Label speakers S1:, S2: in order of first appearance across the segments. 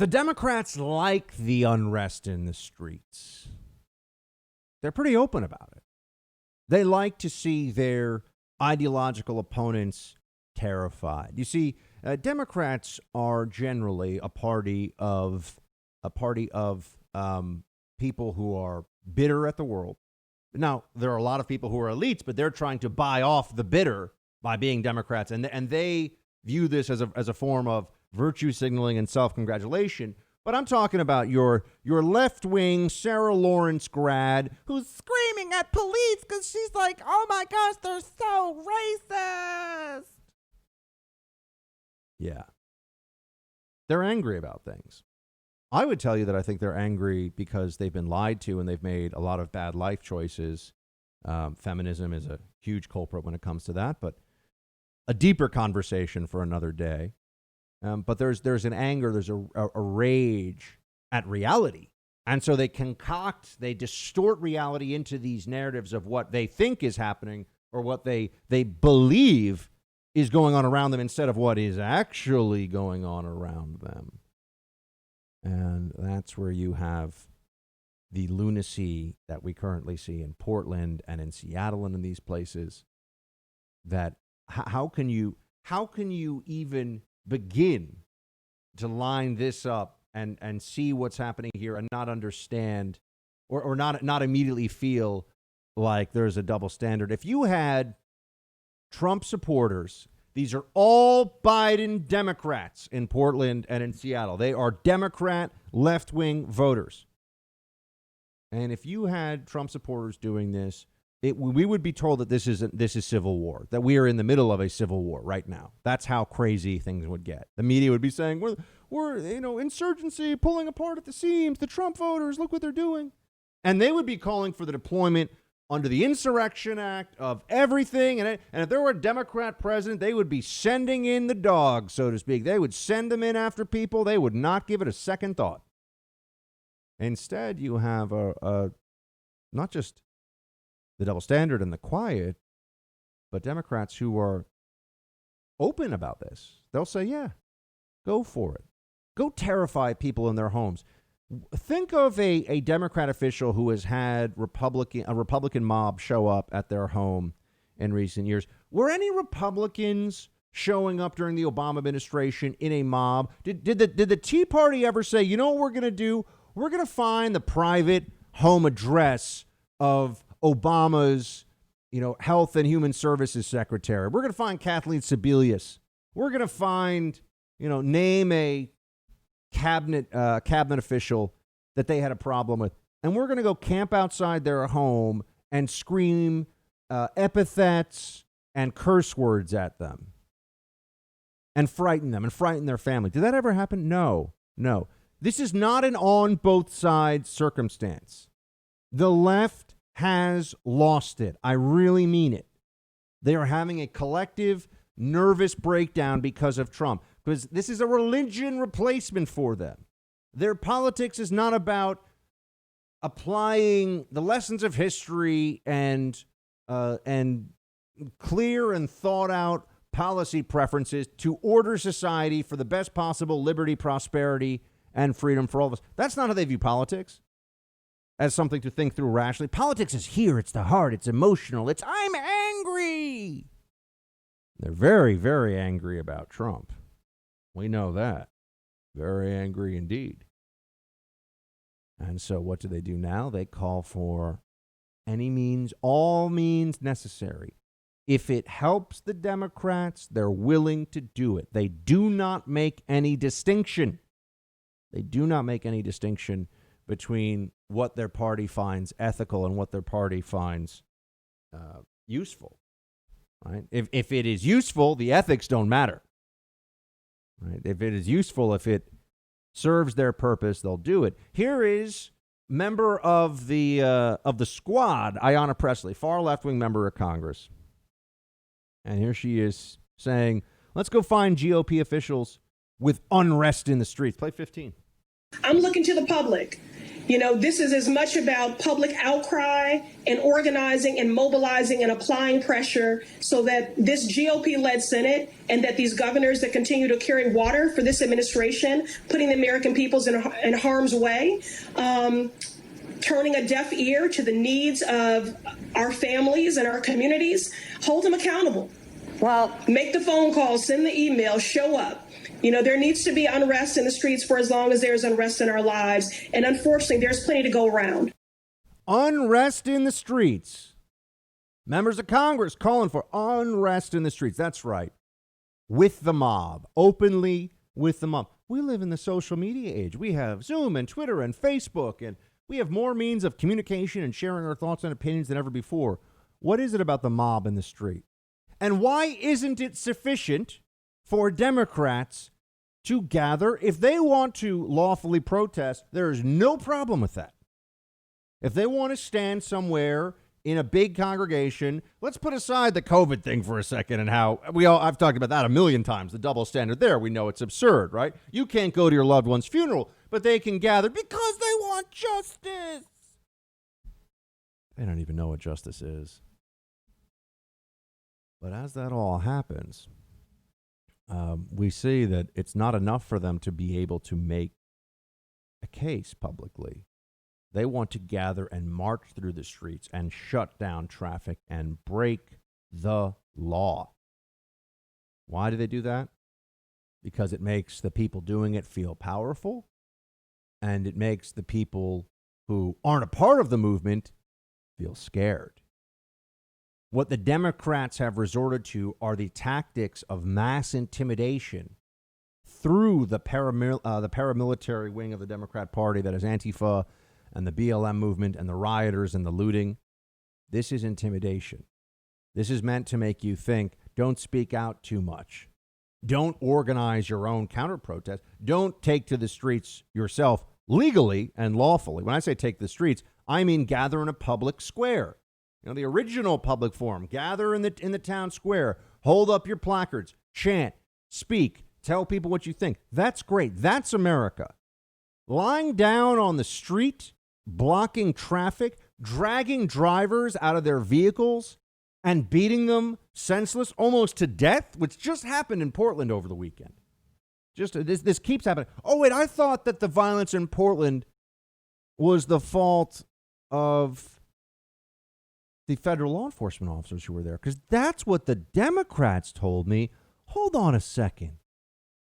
S1: The Democrats like the unrest in the streets. They're pretty open about it. They like to see their ideological opponents terrified. You see, Democrats are generally a party of people who are bitter at the world. Now, there are a lot of people who are elites, but they're trying to buy off the bitter by being Democrats, and they view this as a form of virtue signaling and self-congratulation. But I'm talking about your left-wing Sarah Lawrence grad who's screaming at police because she's like, oh my gosh, they're so racist. Yeah. They're angry about things. I would tell you that I think they're angry because they've been lied to and they've made a lot of bad life choices. Feminism is a huge culprit when it comes to that, but a deeper conversation for another day. But there's an anger, there's a rage at reality. And so they distort reality into these narratives of what they think is happening or what they believe is going on around them instead of what is actually going on around them. And that's where you have the lunacy that we currently see in Portland and in Seattle and in these places. That how can you even begin to line this up and see what's happening here and not understand or not immediately feel like there's a double standard? If you had Trump supporters, these are all Biden Democrats in Portland and in Seattle. They are Democrat left-wing voters. And if you had Trump supporters doing this, we would be told that this is civil war, that we are in the middle of a civil war right now. That's how crazy things would get. The media would be saying, we're insurgency, pulling apart at the seams, the Trump voters, look what they're doing. And they would be calling for the deployment under the Insurrection Act of everything. And if there were a Democrat president, they would be sending in the dogs, so to speak. They would send them in after people. They would not give it a second thought. Instead, you have not just the double standard and the quiet, but Democrats who are open about this. They'll say, yeah, go for it. Go terrify people in their homes. Think of a Democrat official who has had a Republican mob show up at their home in recent years. Were any Republicans showing up during the Obama administration in a mob? Did the Tea Party ever say, you know what we're going to do? We're going to find the private home address of Obama's, Health and Human Services Secretary. We're going to find Kathleen Sebelius. We're going to find, name a cabinet official that they had a problem with, and we're going to go camp outside their home and scream epithets and curse words at them and frighten them and frighten their family. Did that ever happen? No. This is not an on both sides circumstance. The left has lost it. I really mean it. They are having a collective nervous breakdown because of Trump, because this is a religion replacement for them. Their politics is not about applying the lessons of history and clear and thought out policy preferences to order society for the best possible liberty, prosperity, and freedom for all of us. That's not how they view politics, as something to think through rationally. Politics is here. It's the heart. It's emotional. It's I'm angry. They're very, very angry about Trump. We know that. Very angry indeed. And so what do they do now? They call for any means, all means necessary. If it helps the Democrats, they're willing to do it. They do not make any distinction. They do not make any distinction between what their party finds ethical and what their party finds useful. Right? If it is useful, the ethics don't matter. Right? If it is useful, if it serves their purpose, they'll do it. Here is member of the squad, Ayanna Pressley, far left-wing member of Congress. And here she is saying, let's go find GOP officials with unrest in the streets. Play 15.
S2: I'm looking to the public. This is as much about public outcry and organizing and mobilizing and applying pressure so that this GOP-led Senate and that these governors that continue to carry water for this administration, putting the American peoples in harm's way, turning a deaf ear to the needs of our families and our communities, hold them accountable. Well, make the phone call, send the email, show up. There needs to be unrest in the streets for as long as there's unrest in our lives. And unfortunately, there's plenty to go around.
S1: Unrest in the streets. Members of Congress calling for unrest in the streets. That's right. With the mob. Openly with the mob. We live in the social media age. We have Zoom and Twitter and Facebook, and we have more means of communication and sharing our thoughts and opinions than ever before. What is it about the mob in the street? And why isn't it sufficient for Democrats to gather? If they want to lawfully protest, there is no problem with that. If they want to stand somewhere in a big congregation, let's put aside the COVID thing for a second and how I've talked about that a million times, the double standard there. We know it's absurd, right? You can't go to your loved one's funeral, but they can gather because they want justice. They don't even know what justice is. But as that all happens, we see that it's not enough for them to be able to make a case publicly. They want to gather and march through the streets and shut down traffic and break the law. Why do they do that? Because it makes the people doing it feel powerful, and it makes the people who aren't a part of the movement feel scared. What the Democrats have resorted to are the tactics of mass intimidation through the paramilitary wing of the Democrat Party, that is Antifa and the BLM movement and the rioters and the looting. This is intimidation. This is meant to make you think, don't speak out too much. Don't organize your own counter-protest. Don't take to the streets yourself legally and lawfully. When I say take the streets, I mean gather in a public square. The original public forum. Gather in the town square. Hold up your placards. Chant. Speak. Tell people what you think. That's great. That's America. Lying down on the street, blocking traffic, dragging drivers out of their vehicles, and beating them senseless, almost to death, which just happened in Portland over the weekend. This keeps happening. Oh, wait, I thought that the violence in Portland was the fault of the federal law enforcement officers who were there, because that's what the Democrats told me. Hold on a second.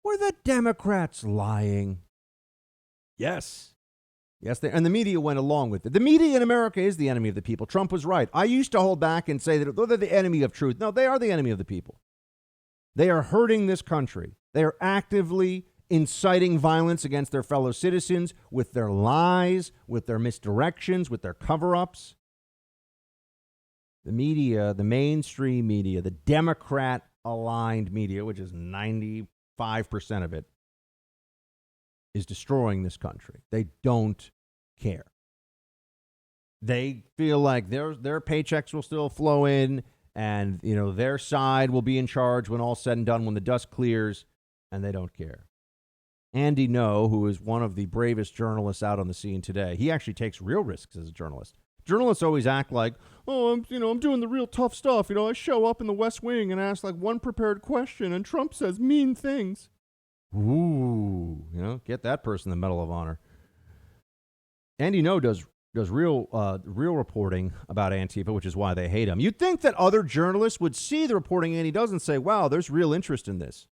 S1: Were the Democrats lying? Yes. Yes, and the media went along with it. The media in America is the enemy of the people. Trump was right. I used to hold back and say that they're the enemy of truth. No, they are the enemy of the people. They are hurting this country. They are actively inciting violence against their fellow citizens with their lies, with their misdirections, with their cover-ups. The media, the mainstream media, the Democrat-aligned media, which is 95% of it, is destroying this country. They don't care. They feel like their paychecks will still flow in, and their side will be in charge when all's said and done, when the dust clears, and they don't care. Andy No, who is one of the bravest journalists out on the scene today, he actually takes real risks as a journalist. Journalists always act like, I'm doing the real tough stuff. I show up in the West Wing and ask like one prepared question, and Trump says mean things. Ooh, get that person the Medal of Honor. Andy No does real reporting about Antifa, which is why they hate him. You'd think that other journalists would see the reporting Andy does and say, wow, there's real interest in this.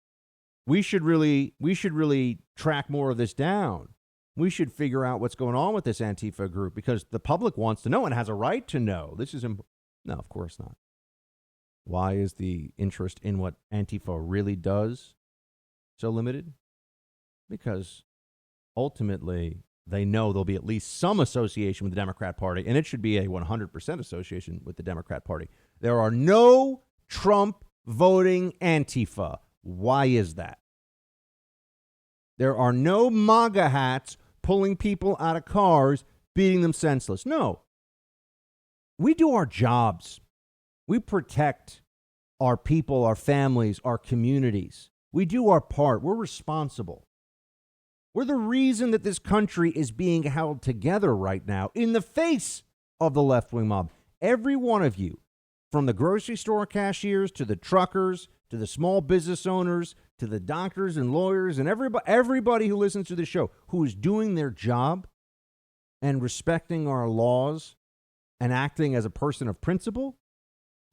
S1: We should really track more of this down. We should figure out what's going on with this Antifa group, because the public wants to know and has a right to know. No, of course not. Why is the interest in what Antifa really does so limited? Because ultimately they know there'll be at least some association with the Democrat Party, and it should be a 100% association with the Democrat Party. There are no Trump voting Antifa. Why is that? There are no MAGA hats pulling people out of cars, beating them senseless. No. We do our jobs. We protect our people, our families, our communities. We do our part. We're responsible. We're the reason that this country is being held together right now in the face of the left-wing mob. Every one of you, from the grocery store cashiers to the truckers to the small business owners to the doctors and lawyers and everybody who listens to the show, who is doing their job and respecting our laws and acting as a person of principle,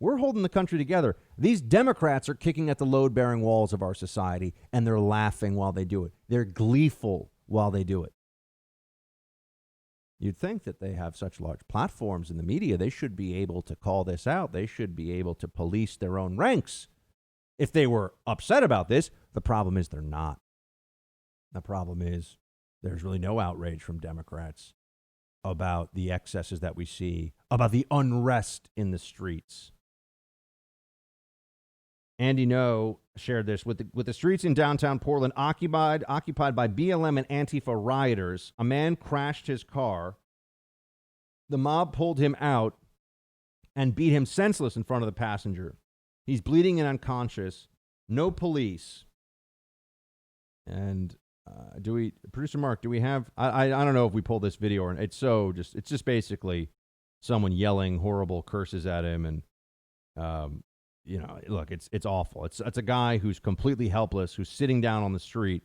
S1: we're holding the country together. These Democrats are kicking at the load-bearing walls of our society, and they're laughing while they do it. They're gleeful while they do it. You'd think that they have such large platforms in the media, they should be able to call this out. They should be able to police their own ranks. If they were upset about this, the problem is they're not. The problem is there's really no outrage from Democrats about the excesses that we see, about the unrest in the streets. Andy No shared this with the streets in downtown Portland occupied by BLM and Antifa rioters. A man crashed his car. The mob pulled him out and beat him senseless in front of the passenger. He's bleeding and unconscious. No police. And Producer Mark, do we have? I don't know if we pulled this video or it's just basically someone yelling horrible curses at him and. Look, it's awful. It's a guy who's completely helpless, who's sitting down on the street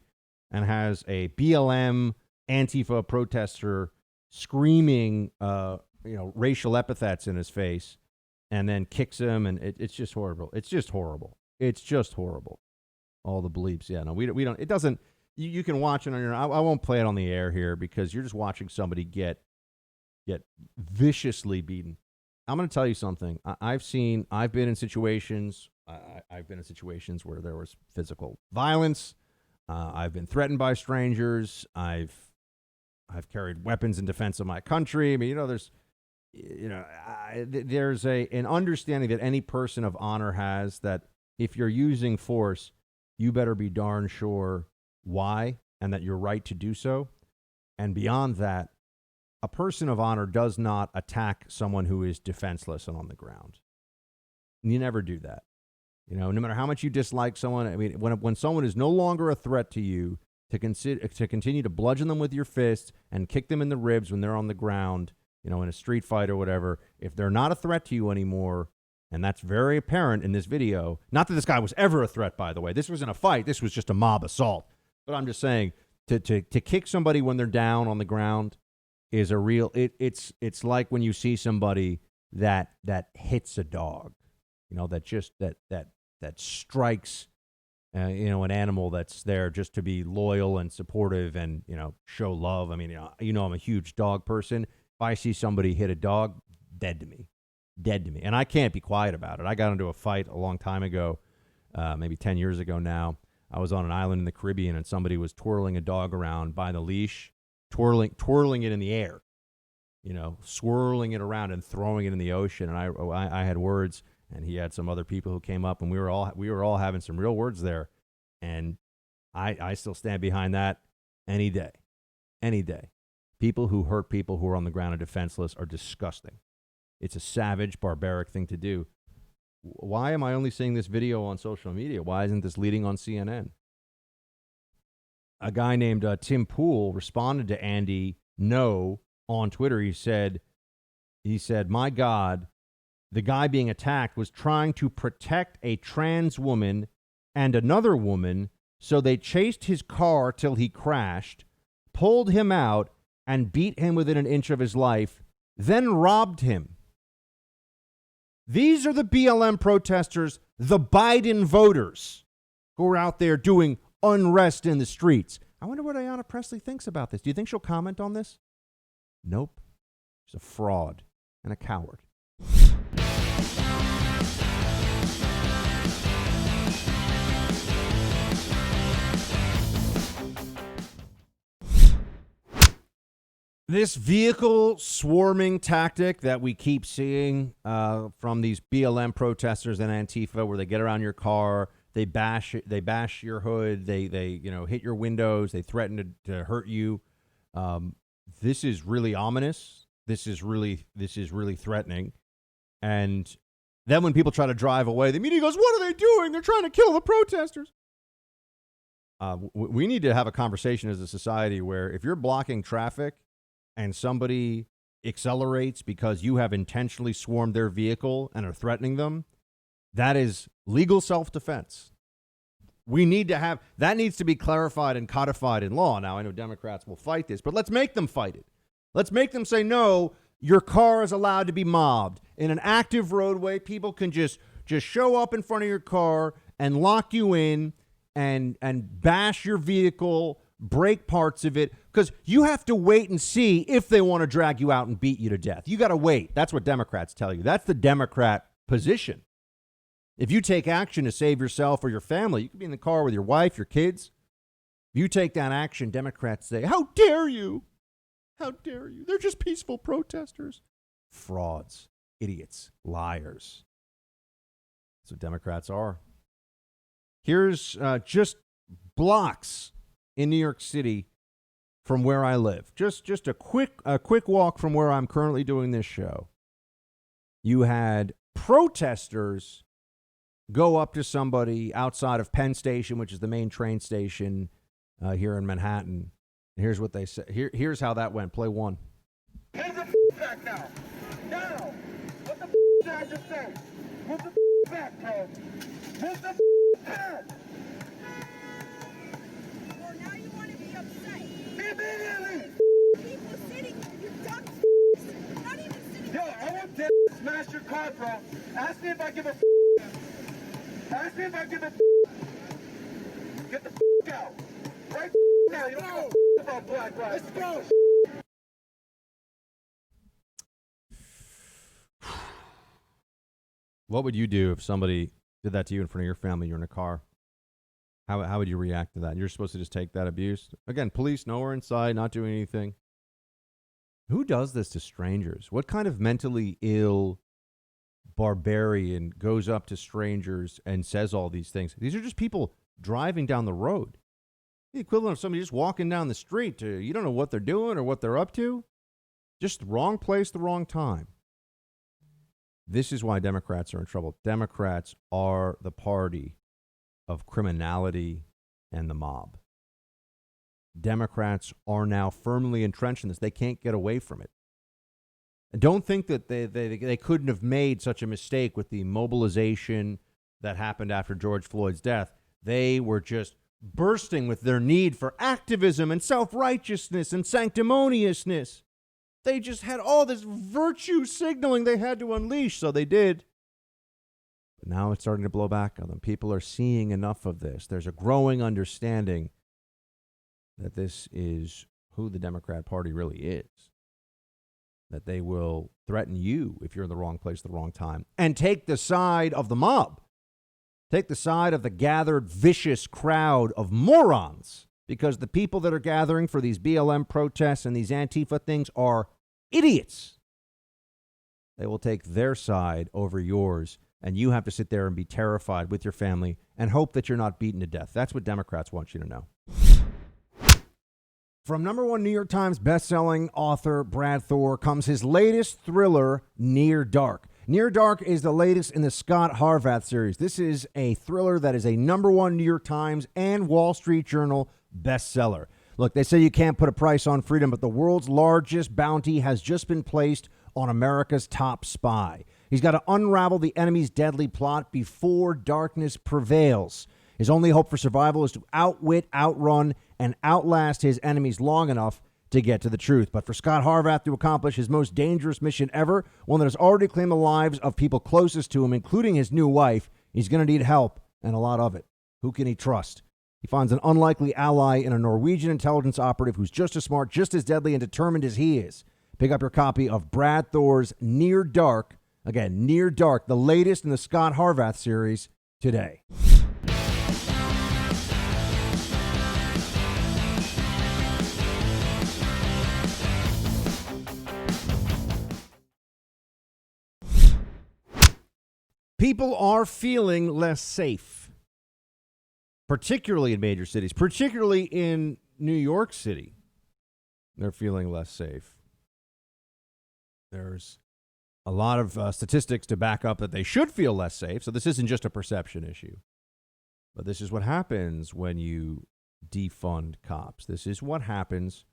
S1: and has a BLM Antifa protester screaming, racial epithets in his face, and then kicks him, and it's just horrible. It's just horrible. It's just horrible. All the bleeps. Yeah, no, we don't. It doesn't. You can watch it on your. I won't play it on the air here because you're just watching somebody get viciously beaten. I'm going to tell you something. I've been in situations. I've been in situations where there was physical violence. I've been threatened by strangers. I've carried weapons in defense of my country. I mean, there's an understanding that any person of honor has that if you're using force, you better be darn sure why and that you're right to do so. And beyond that, a person of honor does not attack someone who is defenseless and on the ground. You never do that. No matter how much you dislike someone, I mean, when someone is no longer a threat to you, to continue to bludgeon them with your fist and kick them in the ribs when they're on the ground, in a street fight or whatever, if they're not a threat to you anymore, and that's very apparent in this video, not that this guy was ever a threat, by the way. This wasn't a fight. This was just a mob assault. But I'm just saying, to kick somebody when they're down on the ground is a real, it's like when you see somebody that hits a dog, that strikes, an animal that's there just to be loyal and supportive and, show love. I mean, I'm a huge dog person. If I see somebody hit a dog, dead to me. And I can't be quiet about it. I got into a fight a long time ago, maybe 10 years ago now. I was on an island in the Caribbean and somebody was twirling a dog around by the leash, twirling it in the air, swirling it around and throwing it in the ocean. And I had words, and he had some other people who came up, and we were all having some real words there. And I still stand behind that any day. People who hurt people who are on the ground and defenseless are disgusting. It's a savage, barbaric thing to do. Why am I only seeing this video on social media? Why isn't this leading on CNN? A guy named Tim Pool responded to Andy No on Twitter. He said, my God, the guy being attacked was trying to protect a trans woman and another woman, so they chased his car till he crashed, pulled him out, and beat him within an inch of his life, then robbed him. These are the BLM protesters, the Biden voters, who are out there doing unrest in the streets. I wonder what Ayanna Pressley thinks about this. Do you think she'll comment on this? Nope. She's a fraud and a coward. This vehicle swarming tactic that we keep seeing from these BLM protesters and Antifa, where they get around your car, they bash your hood, they hit your windows, they threaten to hurt you. This is really ominous. This is really threatening. And then when people try to drive away, the media goes, "What are they doing? They're trying to kill the protesters." We need to have a conversation as a society where if you're blocking traffic and somebody accelerates because you have intentionally swarmed their vehicle and are threatening them, that is legal self-defense. We need to have that needs to be clarified and codified in law. Now, I know Democrats will fight this, but let's make them fight it. Let's make them say, no, your car is allowed to be mobbed. In an active roadway, people can just show up in front of your car and lock you in and bash your vehicle, break parts of it, because you have to wait and see if they want to drag you out and beat you to death. You got to wait. That's what Democrats tell you. That's the Democrat position. If you take action to save yourself or your family, you could be in the car with your wife, your kids. If you take that action, Democrats say, how dare you? How dare you? They're just peaceful protesters. Frauds, idiots, liars. That's what Democrats are. Here's just blocks in New York City from where I live. Just a quick walk from where I'm currently doing this show. You had protesters go up to somebody outside of Penn Station, which is the main train station here in Manhattan. Here's what they said. Here's how that went. Play one.
S3: Here's the back now. Now. What the did I just say? Move the back, Ted. Move the back.
S4: Well, now you want to be upset.
S3: Immediately.
S4: People sitting, you dumb not even sitting.
S3: Yo, I want to smash your car, bro. Ask me if I give a Ask me if I give a Get the out. Right now. You don't know about black lives. Let's go.
S1: What would you do if somebody did that to you in front of your family? You're in a car. How would you react to that? You're supposed to just take that abuse? Again, police nowhere inside, not doing anything. Who does this to strangers? What kind of mentally ill barbarian goes up to strangers and says all these things? These are just people driving down the road. The equivalent of somebody just walking down the street. You don't know what they're doing or what they're up to. Just the wrong place, the wrong time. This is why Democrats are in trouble. Democrats are the party of criminality and the mob. Democrats are now firmly entrenched in this. They can't get away from it. And don't think that they couldn't have made such a mistake with the mobilization that happened after George Floyd's death. They were just bursting with their need for activism and self-righteousness and sanctimoniousness. They just had all this virtue signaling they had to unleash, so they did. But now it's starting to blow back on them. People are seeing enough of this. There's a growing understanding that this is who the Democrat Party really is. That they will threaten you if you're in the wrong place at the wrong time and take the side of the mob. Take the side of the gathered vicious crowd of morons, because the people that are gathering for these BLM protests and these Antifa things are idiots. They will take their side over yours, and you have to sit there and be terrified with your family and hope that you're not beaten to death. That's what Democrats want you to know. From #1 New York Times bestselling author Brad Thor comes his latest thriller, Near Dark. Near Dark is the latest in the Scott Harvath series. This is a thriller that is a #1 New York Times and Wall Street Journal bestseller. Look, they say you can't put a price on freedom, but the world's largest bounty has just been placed on America's top spy. He's got to unravel the enemy's deadly plot before darkness prevails. His only hope for survival is to outwit, outrun, and outlast his enemies long enough to get to the truth. But for Scott Harvath to accomplish his most dangerous mission ever, one that has already claimed the lives of people closest to him, including his new wife, he's going to need help, and a lot of it. Who can he trust? He finds an unlikely ally in a Norwegian intelligence operative who's just as smart, just as deadly, and determined as he is. Pick up your copy of Brad Thor's Near Dark. Again, Near Dark, the latest in the Scott Harvath series, today. People are feeling less safe, particularly in major cities, particularly in New York City. They're feeling less safe. There's a lot of statistics to back up that they should feel less safe. So this isn't just a perception issue. But this is what happens when you defund cops. This is what happens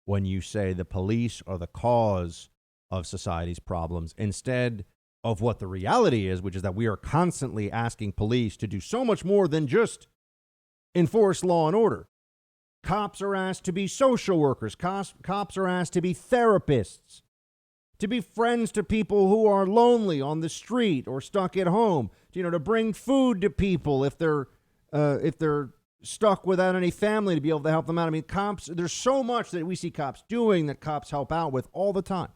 S1: when you say the police are the cause of society's problems instead of what the reality is, which is that we are constantly asking police to do so much more than just enforce law and order. Cops are asked to be social workers. Cops are asked to be therapists, to be friends to people who are lonely on the street or stuck at home, to bring food to people if they're stuck without any family, to be able to help them out. I mean, cops, there's so much that we see cops doing that cops help out with all the time.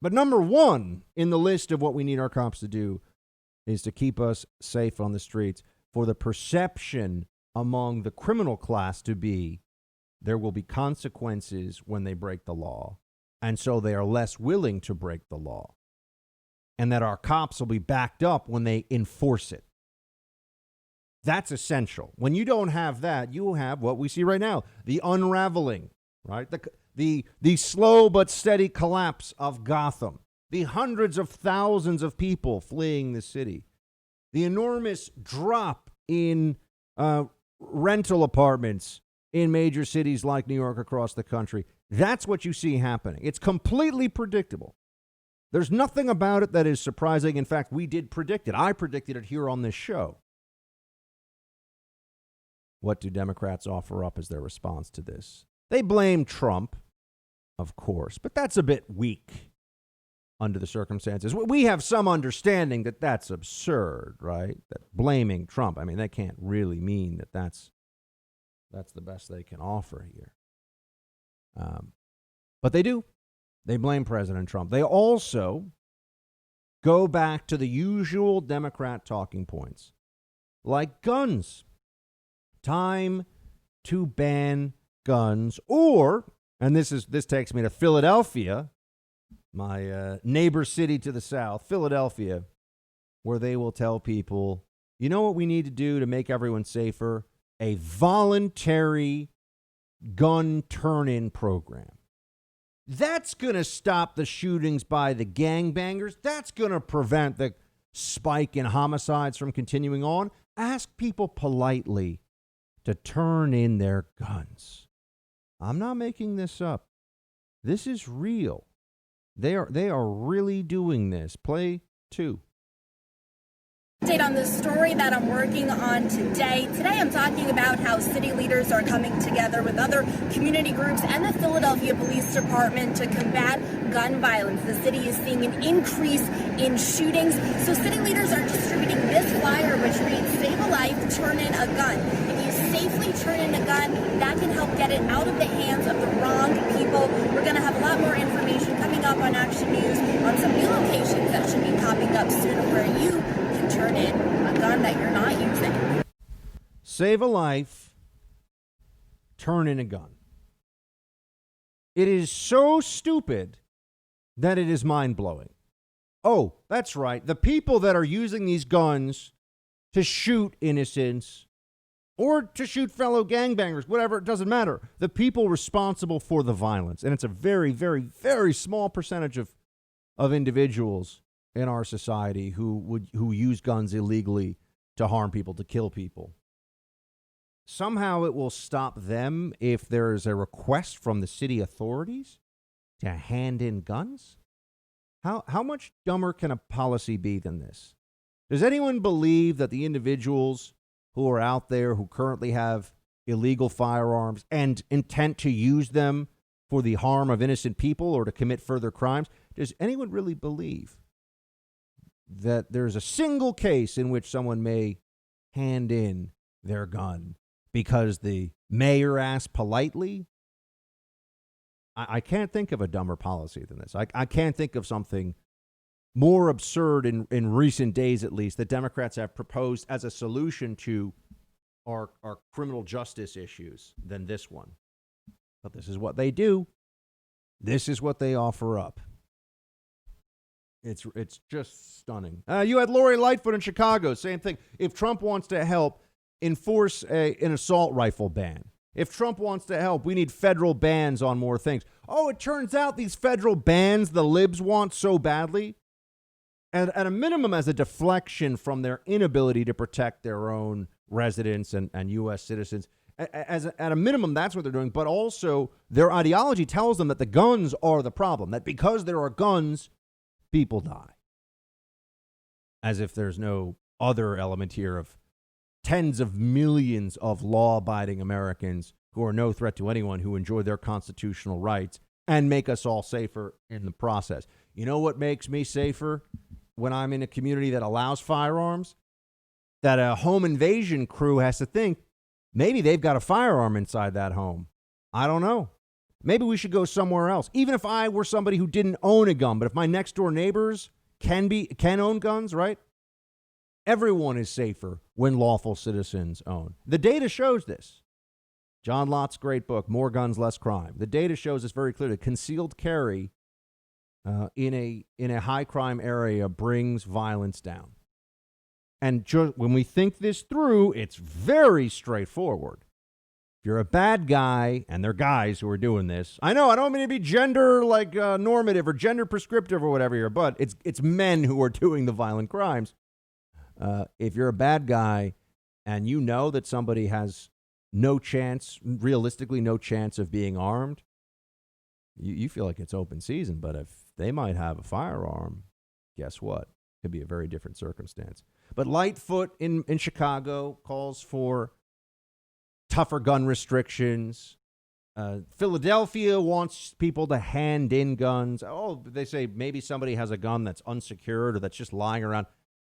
S1: But number one in the list of what we need our cops to do is to keep us safe on the streets. For the perception among the criminal class to be there will be consequences when they break the law, and so they are less willing to break the law, and that our cops will be backed up when they enforce it. That's essential. When you don't have that, you will have what we see right now, the unraveling, right? The slow but steady collapse of Gotham, the hundreds of thousands of people fleeing the city, the enormous drop in rental apartments in major cities like New York across the country. That's what you see happening. It's completely predictable. There's nothing about it that is surprising. In fact, we did predict it. I predicted it here on this show. What do Democrats offer up as their response to this? They blame Trump, of course, but that's a bit weak under the circumstances. We have some understanding that that's absurd, right? That blaming Trump, I mean, that can't really mean that that's the best they can offer here. But they do. They blame President Trump. They also go back to the usual Democrat talking points, like guns. Time to ban guns, or, and this takes me to Philadelphia, my neighbor city to the south, Philadelphia, where they will tell people, you know what we need to do to make everyone safer? A voluntary gun turn-in program. That's going to stop the shootings by the gangbangers. That's going to prevent the spike in homicides from continuing on. Ask people politely to turn in their guns. I'm not making this up. This is real. They are really doing this. Play 2.
S4: Update on the story that I'm working on today. Today I'm talking about how city leaders are coming together with other community groups and the Philadelphia Police Department to combat gun violence. The city is seeing an increase in shootings, so city leaders are distributing this flyer which reads, "Save a life, turn in a gun." If you safely turn in a gun, that can help get it out of the hands of the wrong people. We're going to have a lot more information coming up on Action News on some new locations that should be popping up soon where you can turn in a gun that you're not using.
S1: Save a life, turn in a gun. It is so stupid that it is mind-blowing. Oh, that's right. The people that are using these guns to shoot innocents or to shoot fellow gangbangers, whatever, it doesn't matter. The people responsible for the violence, and it's a very, very, very small percentage of individuals in our society who use guns illegally to harm people, to kill people. Somehow it will stop them if there is a request from the city authorities to hand in guns? How much dumber can a policy be than this? Does anyone believe that the individuals who are out there who currently have illegal firearms and intent to use them for the harm of innocent people or to commit further crimes, does anyone really believe that there's a single case in which someone may hand in their gun because the mayor asked politely? I can't think of a dumber policy than this. I can't think of something more absurd in recent days, at least, that Democrats have proposed as a solution to our criminal justice issues than this one. But this is what they do. This is what they offer up. It's just stunning. You had Lori Lightfoot in Chicago, same thing. If Trump wants to help enforce an assault rifle ban, if Trump wants to help, we need federal bans on more things. Oh, it turns out these federal bans the libs want so badly, and at a minimum as a deflection from their inability to protect their own residents and U.S. citizens. At a minimum, that's what they're doing. But also, their ideology tells them that the guns are the problem, that because there are guns, people die. As if there's no other element here of tens of millions of law-abiding Americans who are no threat to anyone, who enjoy their constitutional rights and make us all safer in the process. You know what makes me safer when I'm in a community that allows firearms? That a home invasion crew has to think, maybe they've got a firearm inside that home. I don't know. Maybe we should go somewhere else. Even if I were somebody who didn't own a gun, but if my next door neighbors can own guns, right? Everyone is safer when lawful citizens own. The data shows this. John Lott's great book, More Guns, Less Crime. The data shows this very clearly. Concealed carry in a high crime area brings violence down. And when we think this through, it's very straightforward. If you're a bad guy, and they're guys who are doing this, I know I don't mean to be gender normative or gender prescriptive or whatever here, but it's men who are doing the violent crimes. If you're a bad guy and you know that somebody has no chance, realistically no chance of being armed, you feel like it's open season. But if they might have a firearm, guess what? Could be a very different circumstance. But Lightfoot in Chicago calls for tougher gun restrictions. Philadelphia wants people to hand in guns. Oh, they say maybe somebody has a gun that's unsecured or that's just lying around.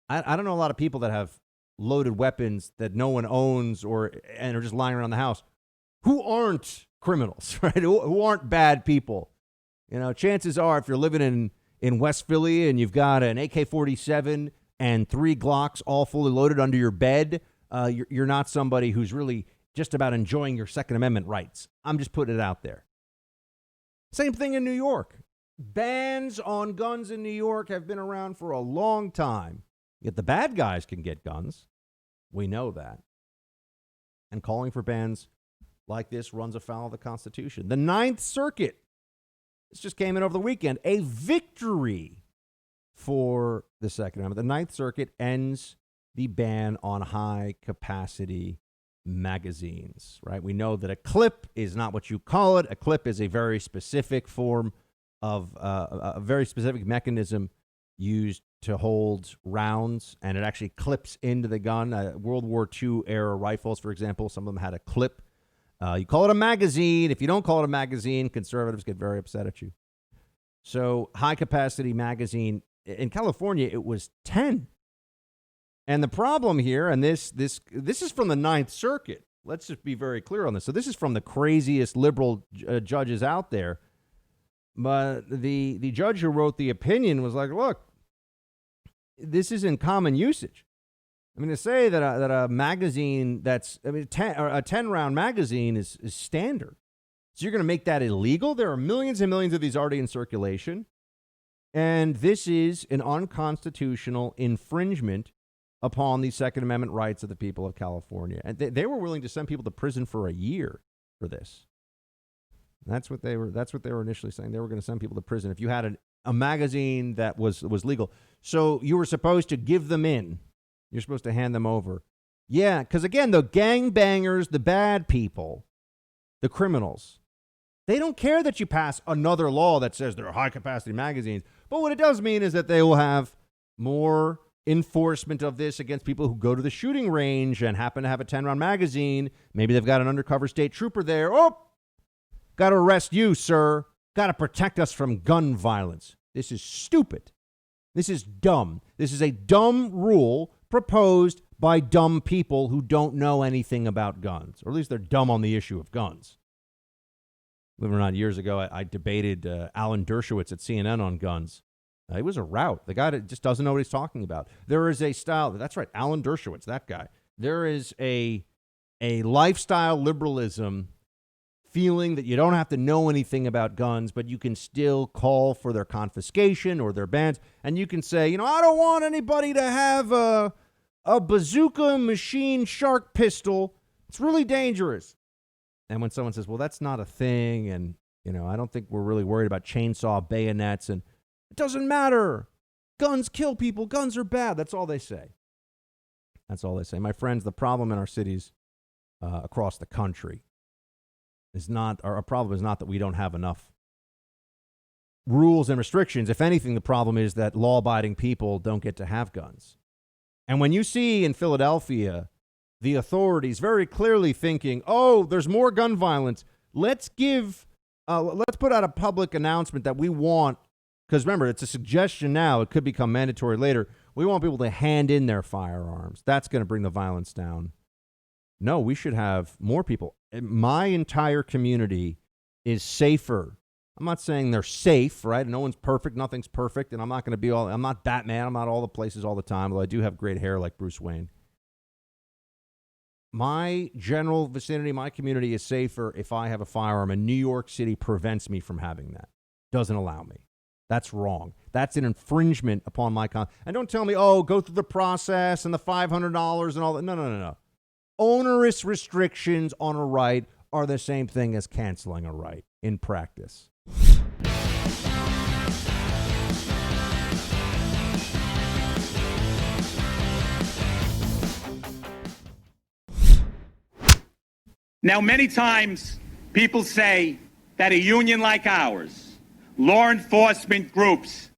S1: I don't know a lot of people that have loaded weapons that no one owns and are just lying around the house who aren't criminals, right? Who aren't bad people. You know, chances are if you're living in West Philly and you've got an AK-47 and 3 Glocks all fully loaded under your bed, you're not somebody who's really just about enjoying your Second Amendment rights. I'm just putting it out there. Same thing in New York. Bans on guns in New York have been around for a long time. Yet the bad guys can get guns. We know that. And calling for bans like this runs afoul of the Constitution. The Ninth Circuit, this just came in over the weekend, a victory for the Second Amendment. The Ninth Circuit ends the ban on high-capacity magazines, right? We know that a clip is not what you call it. A clip is a very specific form of a very specific mechanism used to hold rounds, and it actually clips into the gun. World War II era rifles, for example, some of them had a clip. You call it a magazine. If you don't call it a magazine, conservatives get very upset at you. So high-capacity magazine, in California, it was 10. And the problem here, and this is from the Ninth Circuit. Let's just be very clear on this. So this is from the craziest liberal judges out there. But the judge who wrote the opinion was like, look, this is in common usage. I mean, to say that a magazine a 10-round magazine is standard. So you're going to make that illegal? There are millions and millions of these already in circulation. And this is an unconstitutional infringement upon the Second Amendment rights of the people of California. And they were willing to send people to prison for a year for this. That's what they were initially saying. They were going to send people to prison if you had a magazine that was legal. So you were supposed to give them in. You're supposed to hand them over. Yeah, because again, the gangbangers, the bad people, the criminals, they don't care that you pass another law that says there are high-capacity magazines. But what it does mean is that they will have more enforcement of this against people who go to the shooting range and happen to have a 10-round magazine. Maybe they've got an undercover state trooper there. Oh, got to arrest you, sir. Got to protect us from gun violence. This is stupid. This is dumb. This is a dumb rule proposed by dumb people who don't know anything about guns, or at least they're dumb on the issue of guns. Believe it or not, years ago, I debated Alan Dershowitz at CNN on guns. It was a rout. The guy that just doesn't know what he's talking about. There is a style. That's right, Alan Dershowitz, that guy. There is a lifestyle liberalism feeling that you don't have to know anything about guns, but you can still call for their confiscation or their bans. And you can say, I don't want anybody to have a bazooka machine shark pistol. It's really dangerous. And when someone says, well, that's not a thing, and, I don't think we're really worried about chainsaw bayonets, and it doesn't matter. Guns kill people. Guns are bad. That's all they say. That's all they say. My friends, the problem in our cities across the country is not, our problem is not that we don't have enough rules and restrictions. If anything, the problem is that law-abiding people don't get to have guns. And when you see in Philadelphia the authorities very clearly thinking, oh, there's more gun violence, let's put out a public announcement that we want, because remember, it's a suggestion now, it could become mandatory later, we want people to hand in their firearms. That's going to bring the violence down. No, we should have more people. My entire community is safer. I'm not saying they're safe, right? No one's perfect. Nothing's perfect. And I'm not going to be I'm not Batman. I'm not all the places all the time, although I do have great hair like Bruce Wayne. My general vicinity, my community is safer if I have a firearm, and New York City prevents me from having that. Doesn't allow me. That's wrong. That's an infringement upon my And don't tell me, oh, go through the process and the $500 and all that. No. Onerous restrictions on a right are the same thing as canceling a right in practice.
S5: Now, many times people say that a union like ours, law enforcement groups,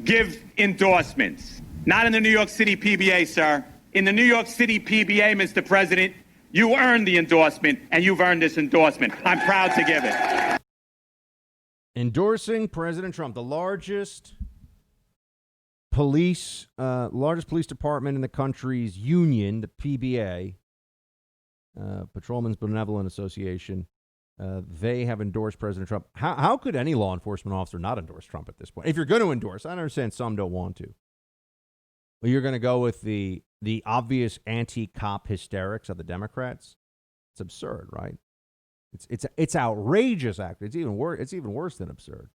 S5: give endorsements. Not in the New York City PBA, sir. In the New York City PBA, Mr. President, you earned the endorsement, and you've earned this endorsement. I'm proud to give it.
S1: Endorsing President Trump, the largest police department in the country's union, the PBA, Patrolmen's Benevolent Association, they have endorsed President Trump. How could any law enforcement officer not endorse Trump at this point? If you're going to endorse, I understand some don't want to. Well, you're going to go with the obvious anti-cop hysterics of the Democrats. It's absurd, right? It's outrageous. Actually, it's even worse than absurd.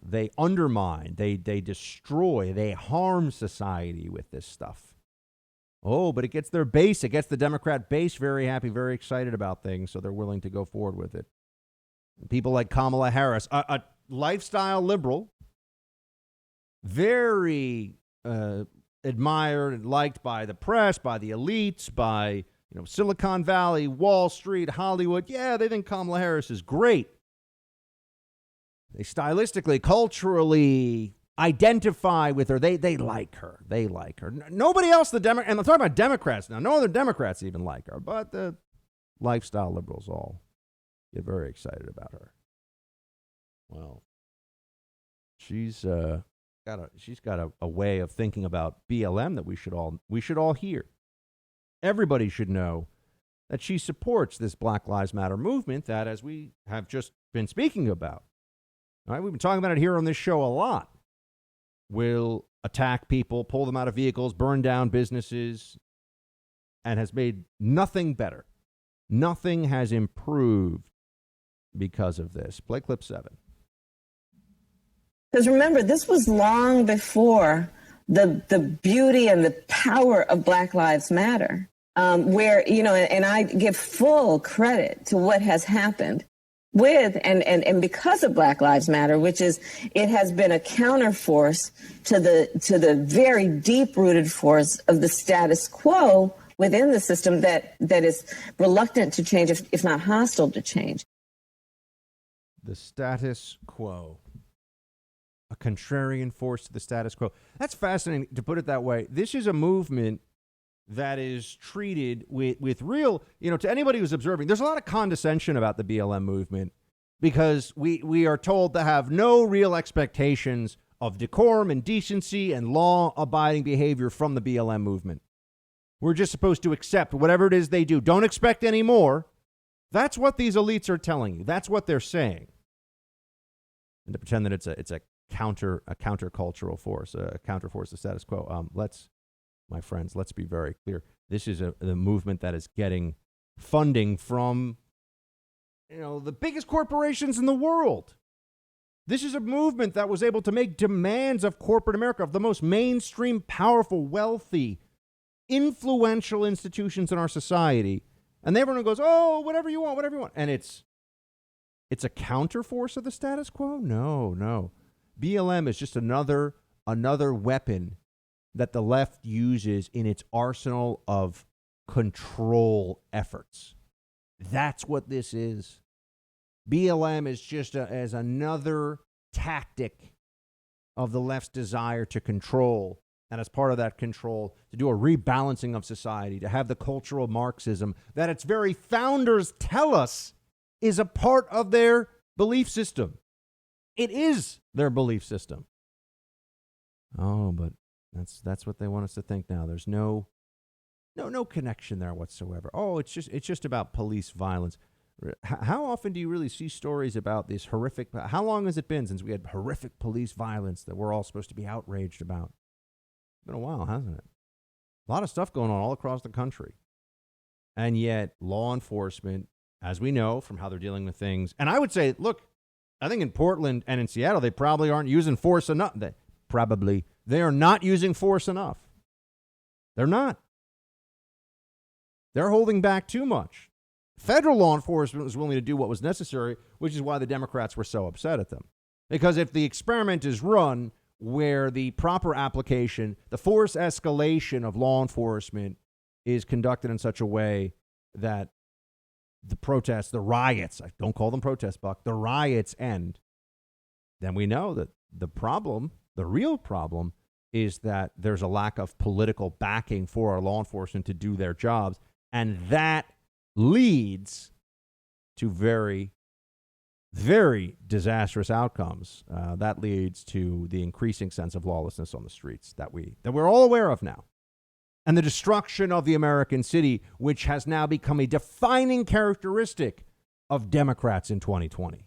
S1: They undermine, they destroy, they harm society with this stuff. Oh, but it gets their base, it gets the Democrat base very happy, very excited about things, so they're willing to go forward with it. People like Kamala Harris, a lifestyle liberal, very admired and liked by the press, by the elites, by Silicon Valley, Wall Street, Hollywood. Yeah, they think Kamala Harris is great. They stylistically, culturally identify with her. They like her. They like her. Nobody else, and I'm talking about Democrats now. No other Democrats even like her, but the lifestyle liberals all get very excited about her. Well, she's got a way of thinking about BLM that we should all hear. Everybody should know that she supports this Black Lives Matter movement that, as we have just been speaking about, all right, we've been talking about it here on this show a lot, will attack people, pull them out of vehicles, burn down businesses, and has made nothing better. Nothing has improved because of this. Play clip 7.
S6: Because remember, this was long before the beauty and the power of Black Lives Matter, where, and I give full credit to what has happened with and because of Black Lives Matter, which is it has been a counterforce to the very deep-rooted force of the status quo within the system that is reluctant to change, if not hostile to change.
S1: The status quo. A contrarian force to the status quo. That's fascinating to put it that way. This is a movement that is treated with real, to anybody who's observing, there's a lot of condescension about the BLM movement because we are told to have no real expectations of decorum and decency and law-abiding behavior from the BLM movement. We're just supposed to accept whatever it is they do. Don't expect any more. That's what these elites are telling you. That's what they're saying. And to pretend that it's a countercultural force, a counterforce to status quo. My friends, let's be very clear. This is the movement that is getting funding from, the biggest corporations in the world. This is a movement that was able to make demands of corporate America, of the most mainstream, powerful, wealthy, influential institutions in our society. And everyone goes, oh, whatever you want. And it's a counterforce of the status quo? No. BLM is just another weapon that the left uses in its arsenal of control efforts. That's what this is. BLM is just as another tactic of the left's desire to control, and as part of that control, to do a rebalancing of society, to have the cultural Marxism that its very founders tell us is a part of their belief system. It is their belief system. Oh, but that's what they want us to think now. There's no connection there whatsoever. Oh, it's just about police violence. How often do you really see stories about these horrific? How long has it been since we had horrific police violence that we're all supposed to be outraged about? It's been a while, hasn't it? A lot of stuff going on all across the country. And yet law enforcement, as we know from how they're dealing with things, and I would say, look, I think in Portland and in Seattle, they probably aren't using force enough. They are not using force enough. They're not. They're holding back too much. Federal law enforcement was willing to do what was necessary, which is why the Democrats were so upset at them. Because if the experiment is run where the proper application, the force escalation of law enforcement is conducted in such a way that the protests, the riots, I don't call them protests, Buck, the riots end, then we know that the problem, the real problem, is that there's a lack of political backing for our law enforcement to do their jobs. And that leads to very, very disastrous outcomes. That leads to the increasing sense of lawlessness on the streets that we're all aware of now. And the destruction of the American city, which has now become a defining characteristic of Democrats in 2020.